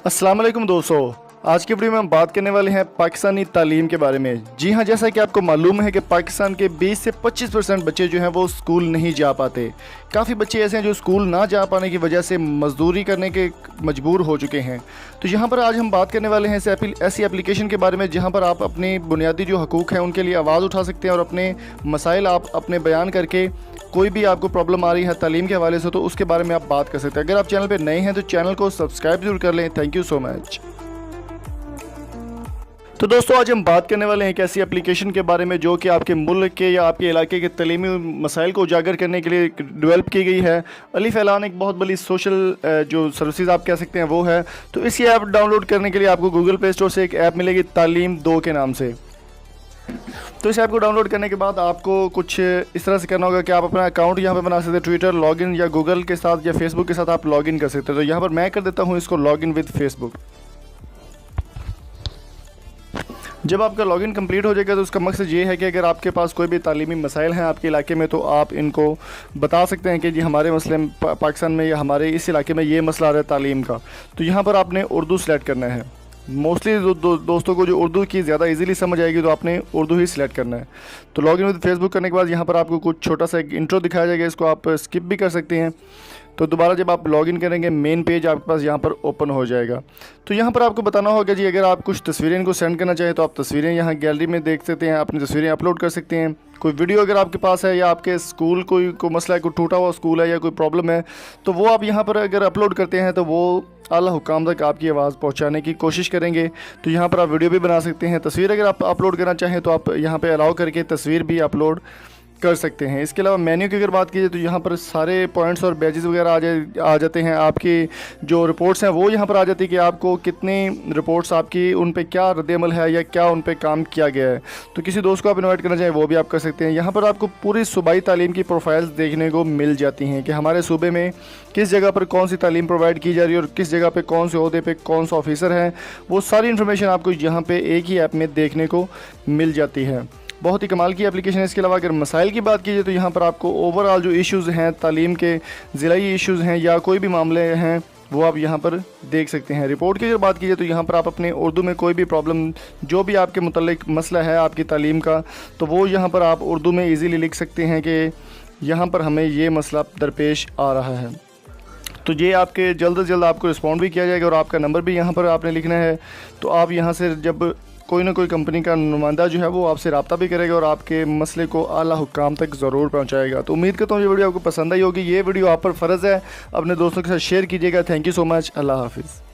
अस्सलाम वालेकुम दोस्तों, आज की वीडियो में हम बात करने वाले हैं पाकिस्तानी तालीम के बारे में। जी हाँ, जैसा कि आपको मालूम है कि पाकिस्तान के 20 से 25% बच्चे जो हैं वो स्कूल नहीं जा पाते। काफ़ी बच्चे ऐसे हैं जो स्कूल ना जा पाने की वजह से मजदूरी करने के मजबूर हो चुके हैं। तो यहाँ पर आज हम बात करने वाले हैं ऐसी एप्लीकेशन के बारे में जहाँ पर आप अपने बुनियादी जो हकूक़ हैं उनके लिए आवाज़ उठा सकते हैं और अपने मसाइल आप अपने बयान करके कोई भी आपको प्रॉब्लम आ रही है तालीम के हवाले से तो उसके बारे में आप बात कर सकते हैं। अगर आप चैनल पर नए हैं तो चैनल को सब्सक्राइब जरूर कर लें। Thank you so much. तो दोस्तों, आज हम बात करने वाले हैं एक ऐसी एप्लीकेशन के बारे में जो कि आपके मुल्क के या आपके इलाके के तलीमी मसाइल को उजागर करने के लिए डेवलप की गई है। अलिफ ऐलान एक बहुत बड़ी सोशल जो सर्विसेज आप कह सकते हैं वो है। तो इसी ऐप डाउनलोड करने के लिए आपको गूगल प्ले स्टोर से एक ऐप मिलेगी तालीम 2 के नाम से। तो इस ऐप को डाउनलोड करने के बाद आपको कुछ इस तरह से करना होगा कि आप अपना अकाउंट यहाँ पे बना सकते हैं। ट्विटर लॉगिन या गूगल के साथ या फेसबुक के साथ आप लॉगिन कर सकते हैं। तो यहाँ पर मैं कर देता हूँ इसको लॉगिन विद फेसबुक। जब आपका लॉगिन कंप्लीट हो जाएगा तो उसका मकसद ये है कि अगर आपके पास कोई भी तालीमी मसाइल हैं आपके इलाके में तो आप इनको बता सकते हैं कि जी हमारे मसले पाकिस्तान में या हमारे इस इलाके में ये मसला आ रहा है तालीम का। तो यहाँ पर आपने उर्दू सेलेक्ट करना है। मोस्टली दोस्तों को जो उर्दू की ज़्यादा इजीली समझ आएगी तो आपने उर्दू ही सिलेक्ट करना है। तो लॉगिन विद फेसबुक करने के बाद यहाँ पर आपको कुछ छोटा सा एक इंट्रो दिखाया जाएगा, इसको आप स्किप भी कर सकते हैं। तो दोबारा जब आप लॉगिन करेंगे मेन पेज आपके पास यहाँ पर ओपन हो जाएगा। तो यहाँ पर आपको बताना होगा जी अगर आप कुछ तस्वीरें इनको सेंड करना चाहें तो आप तस्वीरें यहाँ गैलरी में देख सकते हैं, अपनी तस्वीरें अपलोड कर सकते हैं। कोई वीडियो अगर आपके पास है या आपके स्कूल कोई मसला है, कोई टूटा हुआ स्कूल है या कोई प्रॉब्लम है तो वो आप यहाँ पर अगर अपलोड करते हैं तो वो आला हुकाम तक आपकी आवाज़ पहुँचाने की कोशिश करेंगे। तो यहाँ पर आप वीडियो भी बना सकते हैं। तस्वीर अगर आप अपलोड करना चाहें तो आप यहाँ पर अलाउ करके तस्वीर भी अपलोड कर सकते हैं। इसके अलावा मेन्यू की अगर बात कीजिए तो यहाँ पर सारे पॉइंट्स और बैजेस वगैरह आ जाते हैं। आपकी जो रिपोर्ट्स हैं वो यहाँ पर आ जाती है कि आपको कितनी रिपोर्ट्स आपकी उन पे क्या रद्द-ए-अमल है या क्या उन पे काम किया गया है। तो किसी दोस्त को आप इनवाइट करना चाहें वो भी आप कर सकते हैं। यहाँ पर आपको पूरी सूबाई तालीम की प्रोफाइल्स देखने को मिल जाती हैं कि हमारे सूबे में किस जगह पर कौन सी तालीम प्रोवाइड की जा रही है और किस जगह पे कौन से ओहदे पे कौन सा ऑफिसर है। वो सारी इन्फॉर्मेशन आपको यहाँ पे एक ही ऐप में देखने को मिल जाती है। बहुत ही कमाल की एप्लीकेशन है। इसके अलावा अगर मसाइल की बात कीजिए तो यहाँ पर आपको ओवरऑल जो इश्यूज़ हैं तालीम के ज़िलाई इश्यूज़ हैं या कोई भी मामले हैं वो आप यहाँ पर देख सकते हैं। रिपोर्ट की अगर बात कीजिए तो यहाँ पर आप अपने उर्दू में कोई भी प्रॉब्लम जो भी आपके मुतल्लिक मसला है आपकी तालीम का तो वो यहाँ पर आप उर्दू में ईज़िली लिख सकते हैं कि यहाँ पर हमें ये मसला दरपेश आ रहा है। तो ये आपके जल्द से जल्द आपको रिस्पॉन्ड भी किया जाएगा और आपका नंबर भी यहाँ पर आपने लिखना है। तो आप यहाँ से जब कोई ना कोई कंपनी का नुमाइंदा जो है वो आपसे रब्ता भी करेगा और आपके मसले को आला हुकाम तक ज़रूर पहुंचाएगा। तो उम्मीद करता हूँ ये वीडियो आपको पसंद आई होगी। ये वीडियो आप पर फ़र्ज़ है अपने दोस्तों के साथ शेयर कीजिएगा। Thank you so much. Allah हाफिज़।